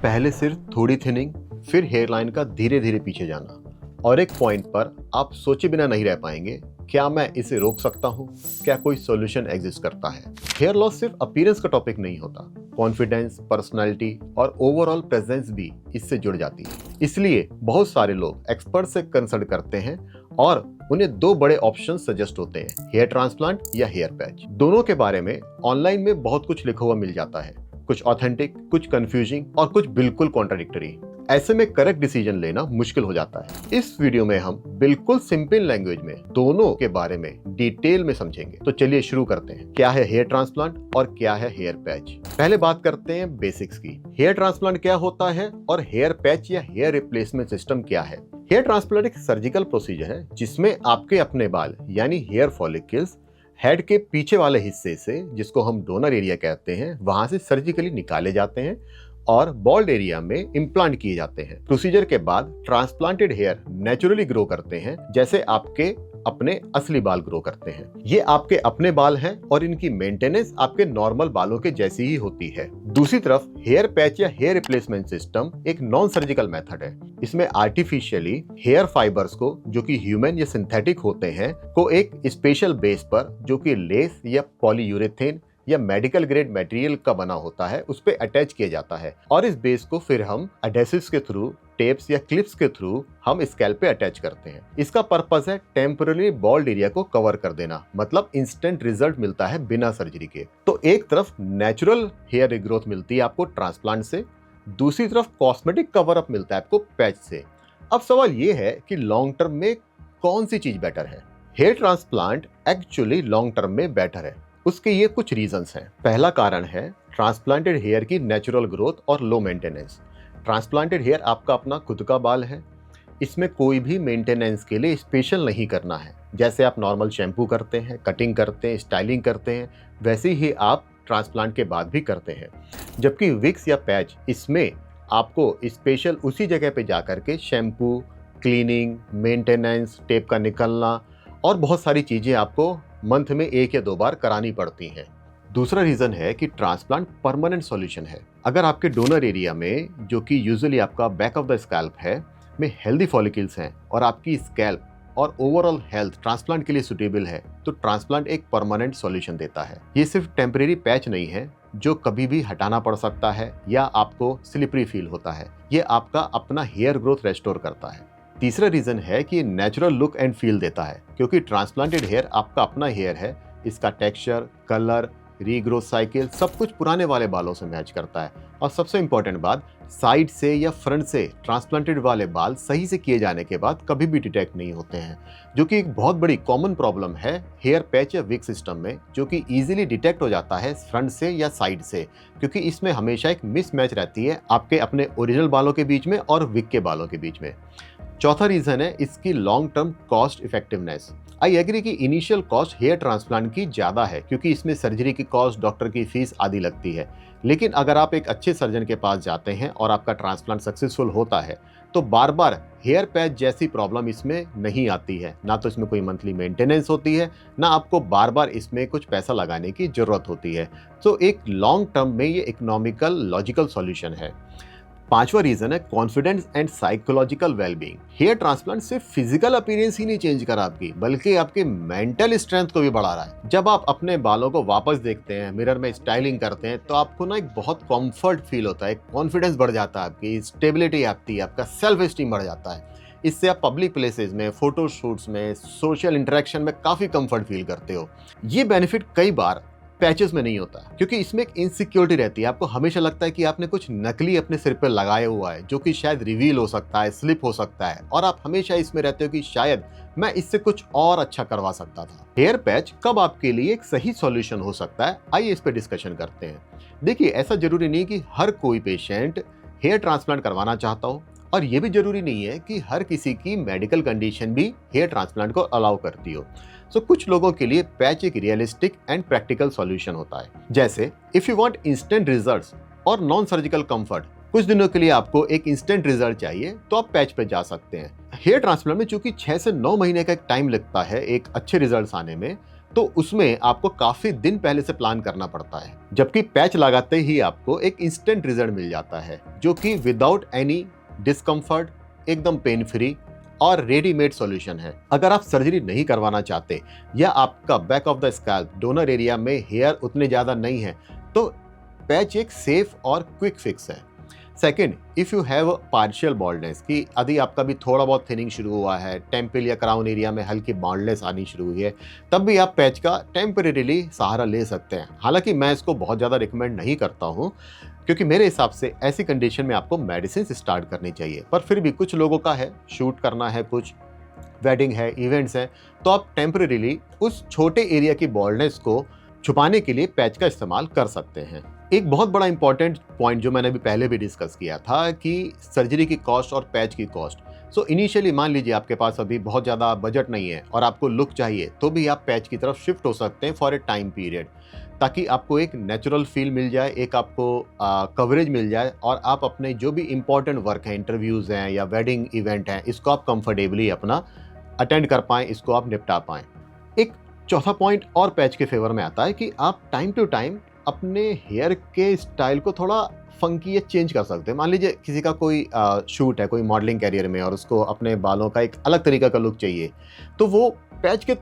पहले सिर्फ थोड़ी थिनिंग, फिर हेयरलाइन का धीरे धीरे पीछे जाना, और एक पॉइंट पर आप सोचे बिना नहीं रह पाएंगे, क्या मैं इसे रोक सकता हूँ? क्या कोई सॉल्यूशन एग्जिस्ट करता है? हेयर लॉस सिर्फ अपीयरेंस का टॉपिक नहीं होता, कॉन्फिडेंस, पर्सनालिटी और ओवरऑल प्रेजेंस भी इससे जुड़ जाती है। इसलिए बहुत सारे लोग एक्सपर्ट से कंसल्ट करते हैं और उन्हें दो बड़े ऑप्शन सजेस्ट होते हैं, हेयर ट्रांसप्लांट या हेयर पैच। दोनों के बारे में ऑनलाइन में बहुत कुछ लिखा हुआ मिल जाता है, कुछ ऑथेंटिक, कुछ कंफ्यूजिंग और कुछ बिल्कुल कॉन्ट्राडिक्टरी। ऐसे में करेक्ट डिसीजन लेना मुश्किल हो जाता है। इस वीडियो में हम बिल्कुल सिंपल लैंग्वेज में दोनों के बारे में डिटेल में समझेंगे। तो चलिए शुरू करते हैं। क्या है हेयर ट्रांसप्लांट और क्या है हेयर पैच? पहले बात करते हैं बेसिक्स की। हेयर ट्रांसप्लांट क्या होता है और हेयर पैच या हेयर रिप्लेसमेंट सिस्टम क्या है? हेयर ट्रांसप्लांट एक सर्जिकल प्रोसीजर है जिसमें आपके अपने बाल यानी हेयर फॉलिकल्स हेड के पीछे वाले हिस्से से, जिसको हम डोनर एरिया कहते हैं, वहां से सर्जिकली निकाले जाते हैं और बॉल्ड एरिया में इम्प्लांट किए जाते हैं। प्रोसीजर के बाद ट्रांसप्लांटेड हेयर नेचुरली ग्रो करते हैं, जैसे आपके अपने असली बाल ग्रो करते हैं। ये आपके अपने बाल हैं और इनकी मेंटेनेंस आपके नॉर्मल बालों के जैसी ही होती है। दूसरी तरफ हेयर पैच या हेयर रिप्लेसमेंट सिस्टम एक नॉन सर्जिकल मेथड है। इसमें आर्टिफिशियली हेयर फाइबर्स को, जो कि ह्यूमन या सिंथेटिक होते हैं, को एक स्पेशल बेस पर, जो कि लेस या पॉलीयूरेथेन या मेडिकल ग्रेड मटेरियल का बना होता है, उस पे अटैच किया जाता है और इस बेस को फिर हम एडेसिव्स के थ्रू, टेप्स या क्लिप्स के थ्रू हम स्कैल्प पे अटैच करते हैं। इसका पर्पस है टेम्पररी बॉल्ड एरिया को कवर कर देना, मतलब इंस्टेंट रिजल्ट मिलता है बिना सर्जरी के। तो एक तरफ नेचुरल हेयर रिग्रोथ मिलती है आपको ट्रांसप्लांट से, दूसरी तरफ कॉस्मेटिक कवर अप मिलता है आपको पैच से। अब सवाल ये है कि लॉन्ग टर्म में कौन सी चीज बेटर है? Hair transplant actually long term में बेटर है। उसके ये कुछ रीजंस हैं। पहला कारण है ट्रांसप्लांटेड हेयर की नेचुरल ग्रोथ और लो मेंटेनेंस। ट्रांसप्लांटेड हेयर आपका अपना खुद का बाल है, इसमें कोई भी मेंटेनेंस के लिए स्पेशल नहीं करना है। जैसे आप नॉर्मल शैम्पू करते हैं, कटिंग करते हैं, स्टाइलिंग करते हैं, वैसे ही आप ट्रांसप्लांट के बाद भी करते हैं। जबकि विक्स या पैच, इसमें आपको स्पेशल उसी जगह पे जा करके शैम्पू, क्लीनिंग, मेंटेनेंस, टेप का निकलना और बहुत सारी चीजें आपको मंथ में 1 या 2 बार करानी पड़ती हैं। दूसरा रीजन है कि ट्रांसप्लांट परमानेंट सॉल्यूशन है। अगर आपके डोनर एरिया में, जो कि यूजुअली आपका बैक ऑफ द स्कैल्प है, में हेल्दी फॉलिकल्स हैं और आपकी स्कैल्प और ओवरऑल हेल्थ ट्रांसप्लांट के लिए सुटेबल है, तो ट्रांसप्लांट एक परमानेंट सॉल्यूशन देता है। ये सिर्फ टेम्परेरी पैच नहीं है जो कभी भी हटाना पड़ सकता है या आपको स्लिपरी फील होता है। ये आपका अपना हेयर ग्रोथ रेस्टोर करता है। तीसरा रीजन है कि नेचुरल लुक एंड फील देता है, क्योंकि ट्रांसप्लांटेड हेयर आपका अपना हेयर है। इसका टेक्सचर, कलर, रीग्रोथ साइकिल सब कुछ पुराने वाले बालों से मैच करता है। और सबसे इंपॉर्टेंट बात, साइड से या फ्रंट से ट्रांसप्लांटेड वाले बाल सही से किए जाने के बाद कभी भी डिटेक्ट नहीं होते हैं, जो कि एक बहुत बड़ी कॉमन प्रॉब्लम है हेयर पैच या विग सिस्टम में, जो कि इजीली डिटेक्ट हो जाता है फ्रंट से या साइड से, क्योंकि इसमें हमेशा एक मिसमैच रहती है आपके अपने ओरिजिनल बालों के बीच में और विग के बालों के बीच में। चौथा रीजन है इसकी long term cost effectiveness. I agree कि इनिशियल कॉस्ट हेयर ट्रांसप्लांट की ज्यादा है, क्योंकि इसमें सर्जरी की कॉस्ट, डॉक्टर की फीस आदि लगती है। लेकिन अगर आप एक अच्छे सर्जन के पास जाते हैं और आपका ट्रांसप्लांट सक्सेसफुल होता है, तो बार बार हेयर पैच जैसी प्रॉब्लम इसमें नहीं आती है। ना तो इसमें कोई मंथली मेंटेनेंस होती है, ना आपको बार बार इसमें कुछ पैसा लगाने की जरूरत होती है। तो एक लॉन्ग टर्म में ये इकोनॉमिकल, लॉजिकल सॉल्यूशन है। पांचवा रीजन है confidence and psychological wellbeing. Hair transplant सिर्फ फिजिकल अपीयरेंस ही नहीं चेंज करा आपकी, बल्कि आपके मेंटल स्ट्रेंथ को भी बढ़ा रहा है। जब आप अपने बालों को वापस देखते हैं, मिरर में स्टाइलिंग करते हैं, तो आपको ना एक बहुत कंफर्ट फील होता है, कॉन्फिडेंस बढ़ जाता है, आपकी स्टेबिलिटी आती है, आपका सेल्फ एस्टीम बढ़ जाता है। इससे आप पब्लिक प्लेसेस में, फोटो शूट्स में, सोशल इंटरेक्शन में काफी कंफर्ट फील करते हो। ये बेनिफिट कई बार पैचेस में नहीं होता, क्योंकि इसमें एक इनसिक्योरिटी रहती है। आपको हमेशा लगता है कि आपने कुछ नकली अपने सिर पे लगाया हुआ है, जो कि शायद रिवील हो सकता है, स्लिप हो सकता है, और आप हमेशा इसमें रहते हो कि शायद मैं इससे कुछ और अच्छा करवा सकता था। हेयर पैच कब आपके लिए एक सही सॉल्यूशन हो सकता है, आइए इस पे डिस्कशन करते हैं। देखिए, ऐसा जरूरी नहीं कि हर कोई पेशेंट हेयर ट्रांसप्लांट करवाना चाहता हो, और ये भी जरूरी नहीं है कि हर किसी की मेडिकल कंडीशन भी हेयर ट्रांसप्लांट को अलाउ करती हो। सो कुछ लोगों के लिए पैच एक रियलिस्टिक एंड प्रैक्टिकल सॉल्यूशन होता है। जैसे if you want instant results और नॉन सर्जिकल कंफर्ट, कुछ दिनों के लिए आपको एक इंस्टेंट रिजल्ट चाहिए, तो आप पैच पे जा सकते हैं। हेयर ट्रांसप्लांट में चूंकि 6 से 9 महीने का एक टाइम लगता है एक अच्छे रिजल्ट्स आने में, तो उसमें आपको काफ़ी दिन पहले से प्लान करना पड़ता है, जबकि पैच लगाते ही आपको एक इंस्टेंट रिजल्ट मिल जाता है, जो कि विदाउट एनी डिस्कम्फर्ट, एकदम पेन फ्री और रेडीमेड सॉल्यूशन है। अगर आप सर्जरी नहीं करवाना चाहते या आपका back of the scalp donor area में हेयर उतने ज़्यादा नहीं है, तो पैच एक सेफ और क्विक फिक्स है। Second, if you have partial baldness, कि यदि आपका भी थोड़ा बहुत थिनिंग शुरू हुआ है, टेम्पल या क्राउन एरिया में हल्की बॉल्डनेस आनी शुरू हुई है, तब भी आप पैच का टेम्परेरीली सहारा ले सकते हैं। हालांकि मैं इसको बहुत ज़्यादा रिकमेंड नहीं करता हूँ, क्योंकि मेरे हिसाब से ऐसी कंडीशन में आपको मेडिसिन स्टार्ट करनी चाहिए। पर फिर भी कुछ लोगों का है, शूट करना है, कुछ वेडिंग है, इवेंट्स हैं, तो आप टेम्परेरीली उस छोटे एरिया की बॉल्डनेस को छुपाने के लिए पैच का इस्तेमाल कर सकते हैं। एक बहुत बड़ा इंपॉर्टेंट पॉइंट जो मैंने अभी पहले भी डिस्कस किया था कि सर्जरी की कॉस्ट और पैच की कॉस्ट। सो इनिशियली मान लीजिए आपके पास अभी बहुत ज़्यादा बजट नहीं है और आपको लुक चाहिए, तो भी आप पैच की तरफ शिफ्ट हो सकते हैं फॉर ए टाइम पीरियड, ताकि आपको एक नेचुरल फील मिल जाए, एक आपको कवरेज मिल जाए और आप अपने जो भी इंपॉर्टेंट वर्क हैं, इंटरव्यूज़ हैं या वेडिंग इवेंट हैं, इसको आप कंफर्टेबली अपना अटेंड कर पाएँ, इसको आप निपटा पाएँ। एक चौथा पॉइंट और पैच के फेवर में आता है कि आप टाइम टू टाइम अपने हेयर के स्टाइल को थोड़ा फंकी या चेंज कर सकते हैं। मान लीजिए किसी का कोई शूट है, कोई मॉडलिंग कैरियर में, और उसको अपने बालों का एक अलग तरीका का लुक चाहिए, तो वो पैच के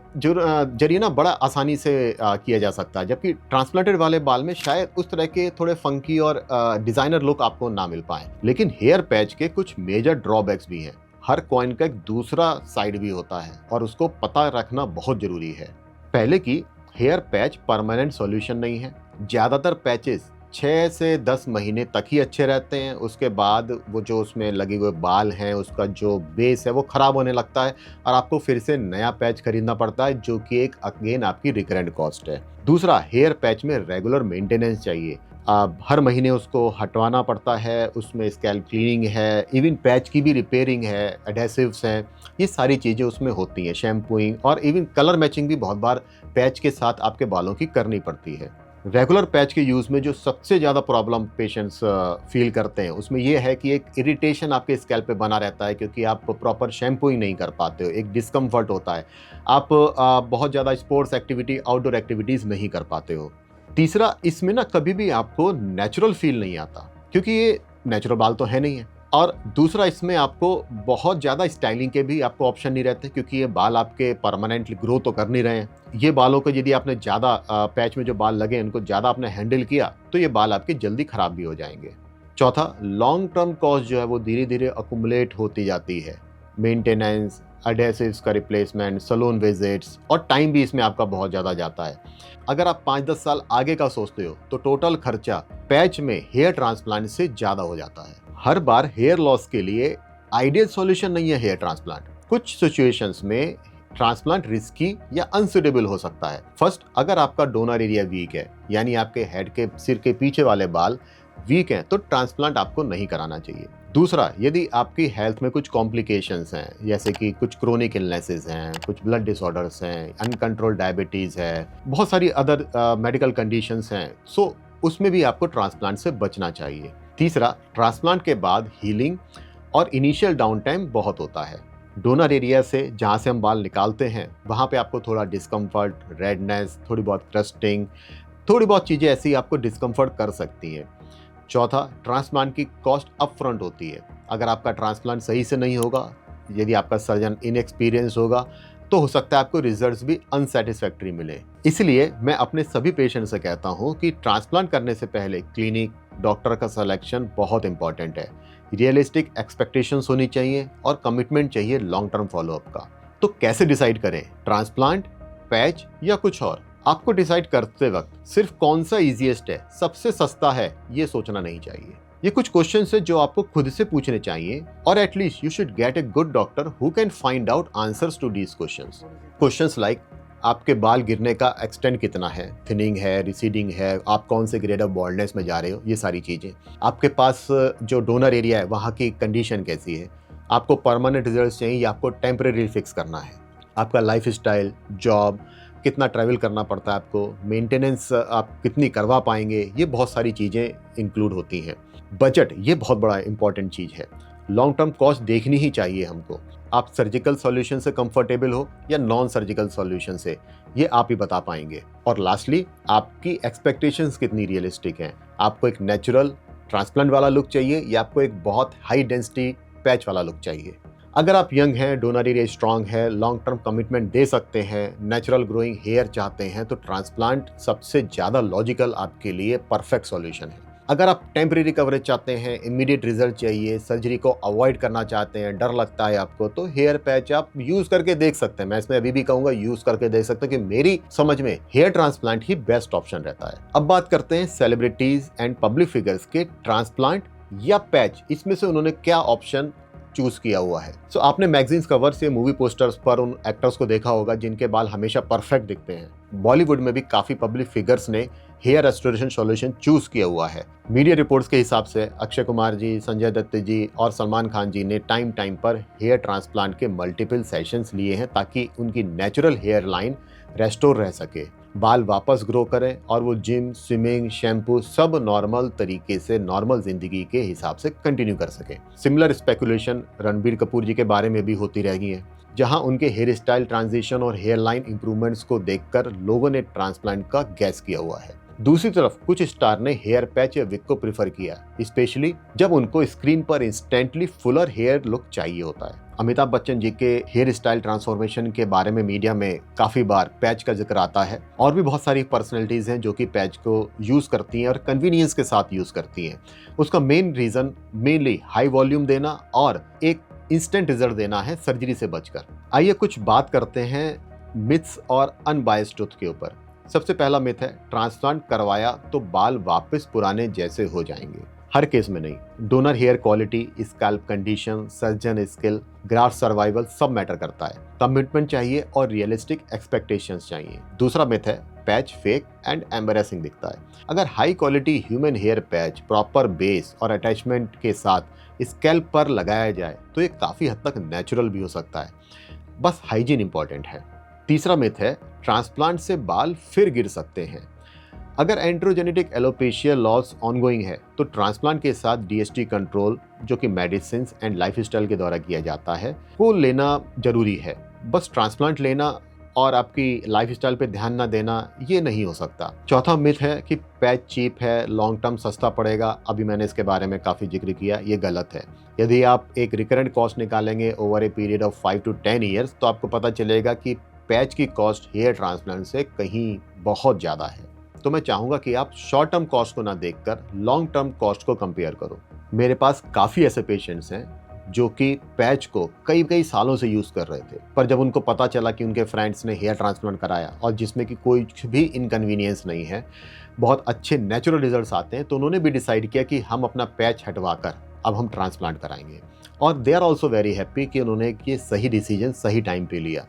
जरिए ना बड़ा आसानी से किया जा सकता है। जबकि ट्रांसप्लांटेड वाले बाल में शायद उस तरह के थोड़े फंकी और डिज़ाइनर लुक आपको ना मिल पाए। लेकिन हेयर पैच के कुछ मेजर ड्रॉबैक्स भी हैं। हर कॉइन का एक दूसरा साइड भी होता है और उसको पता रखना बहुत ज़रूरी है। पहले की, हेयर पैच परमानेंट सॉल्यूशन नहीं है। ज़्यादातर पैचेस 6 से 10 महीने तक ही अच्छे रहते हैं, उसके बाद वो जो उसमें लगे हुए बाल हैं, उसका जो बेस है वो ख़राब होने लगता है और आपको फिर से नया पैच खरीदना पड़ता है, जो कि एक अगेन आपकी रिकरेंट कॉस्ट है। दूसरा, हेयर पैच में रेगुलर मेंटेनेंस चाहिए। हर महीने उसको हटवाना पड़ता है, उसमें स्कैल्प क्लीनिंग है, इवन पैच की भी रिपेयरिंग है, एडेसिव्स हैं, ये सारी चीज़ें उसमें होती हैं, शैम्पूइंग और इवन कलर मैचिंग भी बहुत बार पैच के साथ आपके बालों की करनी पड़ती है। रेगुलर पैच के यूज़ में जो सबसे ज़्यादा प्रॉब्लम पेशेंट्स फील करते हैं, उसमें ये है कि एक इरिटेशन आपके स्कैल्प पे बना रहता है, क्योंकि आप प्रॉपर शैम्पूइंग नहीं कर पाते हो, एक डिस्कम्फर्ट होता है, आप बहुत ज़्यादा स्पोर्ट्स एक्टिविटी, आउटडोर एक्टिविटीज़ नहीं कर पाते हो। तीसरा, इसमें ना कभी भी आपको नेचुरल फील नहीं आता, क्योंकि ये नेचुरल बाल तो है नहीं है। और दूसरा, इसमें आपको बहुत ज़्यादा स्टाइलिंग के भी आपको ऑप्शन नहीं रहते, क्योंकि ये बाल आपके परमानेंटली ग्रो तो कर नहीं रहे हैं। ये बालों को यदि आपने ज़्यादा पैच में जो बाल लगे इनको ज़्यादा आपने हैंडल किया, तो ये बाल आपके जल्दी ख़राब भी हो जाएंगे। चौथा, लॉन्ग टर्म कॉस्ट जो है वो धीरे धीरे अकुमुलेट होती जाती है। मेंटेनेंस, एडेसिव्स का रिप्लेसमेंट, सैलून विजिट्स और टाइम भी इसमें आपका बहुत ज़्यादा जाता है। अगर आप 5-10 साल आगे का सोचते हो, तो टोटल खर्चा पैच में हेयर ट्रांसप्लांट से ज़्यादा हो जाता है। हर बार हेयर लॉस के लिए आइडियल सॉल्यूशन नहीं है हेयर ट्रांसप्लांट। कुछ सिचुएशंस में ट्रांसप्लांट रिस्की या अनसुटेबल हो सकता है। फर्स्ट, अगर आपका डोनर एरिया वीक है, यानी आपके हेड के सिर के पीछे वाले बाल वीक हैं, तो ट्रांसप्लांट आपको नहीं कराना चाहिए। दूसरा, यदि आपकी हेल्थ में कुछ कॉम्प्लिकेशंस हैं, जैसे कि कुछ क्रोनिक इलनेसेस हैं, कुछ ब्लड डिसऑर्डर्स हैं, अनकंट्रोल्ड डायबिटीज़ है, बहुत सारी अदर मेडिकल कंडीशंस हैं, सो उसमें भी आपको ट्रांसप्लांट से बचना चाहिए। तीसरा, ट्रांसप्लांट के बाद हीलिंग और इनिशियल डाउन टाइम बहुत होता है। डोनर एरिया से जहाँ से हम बाल निकालते हैं, वहाँ पे आपको थोड़ा डिस्कम्फर्ट, रेडनेस, थोड़ी बहुत क्रस्टिंग, थोड़ी बहुत चीज़ें ऐसी आपको डिस्कम्फर्ट कर सकती हैं। चौथा, ट्रांसप्लांट की कॉस्ट अप फ्रंट होती है। अगर आपका ट्रांसप्लांट सही से नहीं होगा, यदि आपका सर्जन इनएक्सपीरियंस होगा, तो हो सकता है आपको रिजल्ट्स भी अनसेटिस्फैक्टरी मिले। इसलिए मैं अपने सभी पेशेंट से कहता हूँ कि ट्रांसप्लांट करने से पहले क्लिनिक, डॉक्टर का सिलेक्शन बहुत इंपॉर्टेंट है। रियलिस्टिक एक्सपेक्टेशंस होनी चाहिए और कमिटमेंट चाहिए लॉन्ग टर्म फॉलोअप का। तो कैसे डिसाइड करें, ट्रांसप्लांट, पैच या कुछ और? आपको डिसाइड करते वक्त सिर्फ कौन सा इजीएस्ट है, सबसे सस्ता है, ये सोचना नहीं चाहिए। ये कुछ क्वेश्चंस है जो आपको खुद से पूछने चाहिए, और at least you should get a good doctor who can find out answers to these questions. Questions like, आपके बाल गिरने का एक्सटेंट कितना है, थिनिंग है, रिसीडिंग है, आप कौन से ग्रेड ऑफ बॉल्डनेस में जा रहे हो, ये सारी चीज़ें। आपके पास जो डोनर एरिया है वहाँ की कंडीशन कैसी है, आपको परमानेंट रिजल्ट चाहिए या आपको टेम्परेरी फिक्स करना है, आपका लाइफ स्टाइल, जॉब, कितना ट्रैवल करना पड़ता है आपको, मेंटेनेंस आप कितनी करवा पाएंगे, ये बहुत सारी चीज़ें इंक्लूड होती हैं। बजट, ये बहुत बड़ा इंपॉर्टेंट चीज़ है। लॉन्ग टर्म कॉस्ट देखनी ही चाहिए हमको। आप सर्जिकल सॉल्यूशन से कंफर्टेबल हो या नॉन सर्जिकल सॉल्यूशन से, ये आप ही बता पाएंगे। और लास्टली, आपकी एक्सपेक्टेशंस कितनी रियलिस्टिक हैं। आपको एक नेचुरल ट्रांसप्लांट वाला लुक चाहिए या आपको एक बहुत हाई डेंसिटी पैच वाला लुक चाहिए। अगर आप यंग हैं, डोनर एरिया स्ट्रांग है, लॉन्ग टर्म कमिटमेंट दे सकते हैं, नेचुरल ग्रोइंग हेयर चाहते हैं, तो ट्रांसप्लांट सबसे ज़्यादा लॉजिकल आपके लिए परफेक्ट सॉल्यूशन है। अगर आप टेम्परेरी कवरेज चाहते हैं, इमीडिएट रिजल्ट चाहिए, सर्जरी को अवॉइड करना चाहते हैं, डर लगता है आपको, तो हेयर पैच आप यूज करके देख सकते हैं। मैं इसमें अभी भी कहूंगा यूज करके देख सकते हैं कि मेरी समझ में हेयर ट्रांसप्लांट ही बेस्ट ऑप्शन रहता है। अब बात करते हैं सेलिब्रिटीज एंड पब्लिक फिगर्स के ट्रांसप्लांट या पैच, इसमें से उन्होंने क्या ऑप्शन चूज किया हुआ है। सो आपने मैगजीन्स कवर से मूवी पोस्टर्स पर उन एक्टर्स को देखा होगा जिनके बाल हमेशा परफेक्ट दिखते हैं। बॉलीवुड में भी काफी पब्लिक फिगर्स ने हेयर रेस्टोरेशन सॉल्यूशन चूज किया हुआ है। मीडिया रिपोर्ट्स के हिसाब से अक्षय कुमार जी, संजय दत्त जी और सलमान खान जी ने टाइम टाइम पर हेयर ट्रांसप्लांट के मल्टीपल सेशंस लिए हैं ताकि उनकी नेचुरल हेयर लाइन रेस्टोर रह सके, बाल वापस ग्रो करें और वो जिम, स्विमिंग, शैम्पू सब नॉर्मल तरीके से नॉर्मल जिंदगी के हिसाब से कंटिन्यू कर सके। सिमिलर स्पेकुलेशन रणबीर कपूर जी के बारे में भी होती रही है, जहां उनके हेयर स्टाइल ट्रांजिशन और हेयर लाइन इंप्रूवमेंट्स को देखकर लोगों ने ट्रांसप्लांट का गैस किया हुआ है। दूसरी तरफ कुछ स्टार ने हेयर पैच या विग को प्रीफर किया, स्पेशली जब उनको स्क्रीन पर इंस्टेंटली फुलर हेयर लुक चाहिए होता है। अमिताभ बच्चन जी के हेयर स्टाइल ट्रांसफॉर्मेशन के बारे में मीडिया में काफी बार पैच का जिक्र आता है, और भी बहुत सारी पर्सनैलिटीज हैं जो कि पैच को यूज करती हैं और कन्वीनियंस के साथ यूज करती हैं। उसका main reason mainly high volume देना और एक इंस्टेंट रिजल्ट देना है सर्जरी से बचकर। आइए कुछ बात करते हैं मिथ्स और अनबायस्ड ट्रुथ के ऊपर। सबसे पहला मिथ है ट्रांसप्लांट करवाया तो बाल वापस पुराने जैसे हो जाएंगे। हर केस में नहीं। Donor hair quality, scalp condition, surgeon skill, graft survival सब मैटर करता है। कमिटमेंट चाहिए और रियलिस्टिक एक्सपेक्टेशंस चाहिए। दूसरा मिथ है पैच फेक एंड एम्बैरेसिंग दिखता है। अगर high quality human hair patch proper base और अटैचमेंट के साथ स्कैल्प पर लगाया जाए तो ये काफी हद तक नेचुरल भी हो सकता है, बस हाइजीन इंपॉर्टेंट है। तीसरा मिथ है ट्रांसप्लांट से बाल फिर गिर सकते हैं। अगर एंड्रोजेनेटिक एलोपेशिया लॉस ऑनगोइंग है तो ट्रांसप्लांट के साथ डीएसटी कंट्रोल, जो कि मेडिसिन एंड लाइफस्टाइल के द्वारा किया जाता है, वो लेना जरूरी है। बस ट्रांसप्लांट लेना और आपकी लाइफस्टाइल पे ध्यान ना देना ये नहीं हो सकता। चौथा मिथ है कि पैच चीप है, लॉन्ग टर्म सस्ता पड़ेगा। अभी मैंने इसके बारे में काफ़ी जिक्र किया, ये गलत है। यदि आप एक रिकरेंट कॉस्ट निकालेंगे over a period of 5 to 10 years तो आपको पता चलेगा कि पैच की कॉस्ट हेयर ट्रांसप्लांट से कहीं बहुत ज़्यादा है। तो मैं चाहूँगा कि आप शॉर्ट टर्म कॉस्ट को ना देखकर लॉन्ग टर्म कॉस्ट को कंपेयर करो। मेरे पास काफ़ी ऐसे पेशेंट्स हैं जो कि पैच को कई कई सालों से यूज़ कर रहे थे, पर जब उनको पता चला कि उनके फ्रेंड्स ने हेयर ट्रांसप्लांट कराया और जिसमें कि कोई भी इनकन्वीनियंस नहीं है, बहुत अच्छे नेचुरल रिजल्ट्स आते हैं, तो उन्होंने भी डिसाइड किया कि हम अपना पैच हटवाकर अब हम ट्रांसप्लांट कराएंगे। और they are also very happy कि उन्होंने ये सही डिसीजन सही टाइम पे लिया।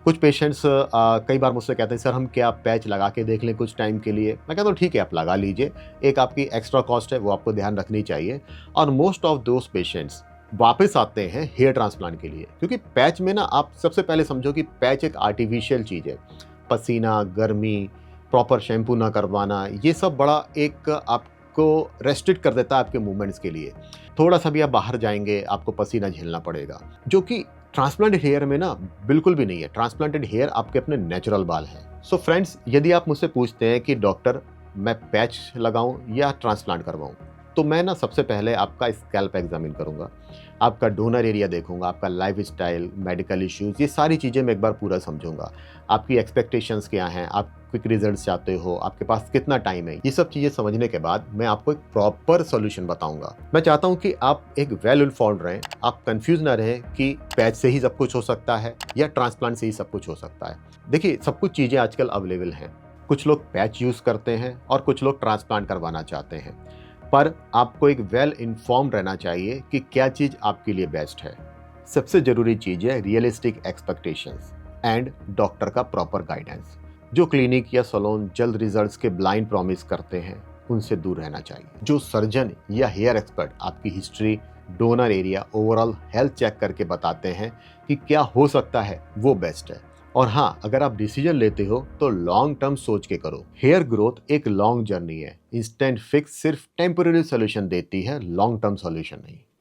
कुछ पेशेंट्स कई बार मुझसे कहते हैं सर हम क्या पैच लगा के देख लें कुछ टाइम के लिए। मैं कहता हूँ ठीक है, आप लगा लीजिए, एक आपकी एक्स्ट्रा कॉस्ट है वो आपको ध्यान रखनी चाहिए। और मोस्ट ऑफ दोज पेशेंट्स वापस आते हैं हेयर ट्रांसप्लांट के लिए, क्योंकि पैच में ना आप सबसे पहले समझो कि पैच एक आर्टिफिशियल चीज़ है। पसीना, गर्मी, प्रॉपर शैम्पू ना करवाना, ये सब बड़ा एक आपको रेस्ट्रिक्ट कर देता है आपके मूवमेंट्स के लिए। थोड़ा सा भी आप बाहर जाएंगे आपको पसीना झेलना पड़ेगा, जो कि ट्रांसप्लांटेड हेयर में ना बिल्कुल भी नहीं है। ट्रांसप्लांटेड हेयर आपके अपने नेचुरल बाल हैं। सो फ्रेंड्स, यदि आप मुझसे पूछते हैं कि डॉक्टर मैं पैच लगाऊं या ट्रांसप्लांट करवाऊं, तो मैं ना सबसे पहले आपका स्कैल्प एग्जामिन करूंगा, आपका डोनर एरिया देखूंगा, आपका लाइफ स्टाइल, मेडिकल इश्यूज, ये सारी चीज़ें मैं एक बार पूरा समझूंगा। आपकी एक्सपेक्टेशंस क्या हैं, आप क्विक रिजल्ट्स चाहते हो, आपके पास कितना टाइम है, ये सब चीज़ें समझने के बाद मैं आपको एक प्रॉपर सोल्यूशन बताऊंगा। मैं चाहता हूं कि आप एक वेल इन्फॉर्म्ड रहें, आप कंफ्यूज ना रहें कि पैच से ही सब कुछ हो सकता है या ट्रांसप्लांट से ही सब कुछ हो सकता है। देखिए, सब कुछ चीज़ें आजकल अवेलेबल हैं। कुछ लोग पैच यूज़ करते हैं और कुछ लोग ट्रांसप्लांट करवाना चाहते हैं, पर आपको एक वेल इन्फॉर्म्ड रहना चाहिए कि क्या चीज़ आपके लिए बेस्ट है। सबसे ज़रूरी चीज़ है रियलिस्टिक एक्सपेक्टेशंस एंड डॉक्टर का प्रॉपर गाइडेंस। जो क्लिनिक या सैलून जल्द रिजल्ट्स के ब्लाइंड प्रॉमिस करते हैं, उनसे दूर रहना चाहिए। जो सर्जन या हेयर एक्सपर्ट आपकी history, donor area, overall health check करके बताते हैं कि क्या हो सकता है, वो बेस्ट है। और हाँ, अगर आप डिसीजन लेते हो तो लॉन्ग टर्म सोच के करो। हेयर ग्रोथ एक लॉन्ग जर्नी है। इंस्टेंट फिक्स सिर्फ टेम्पररी सोल्यूशन देती है, लॉन्ग टर्म सोल्यूशन नहीं।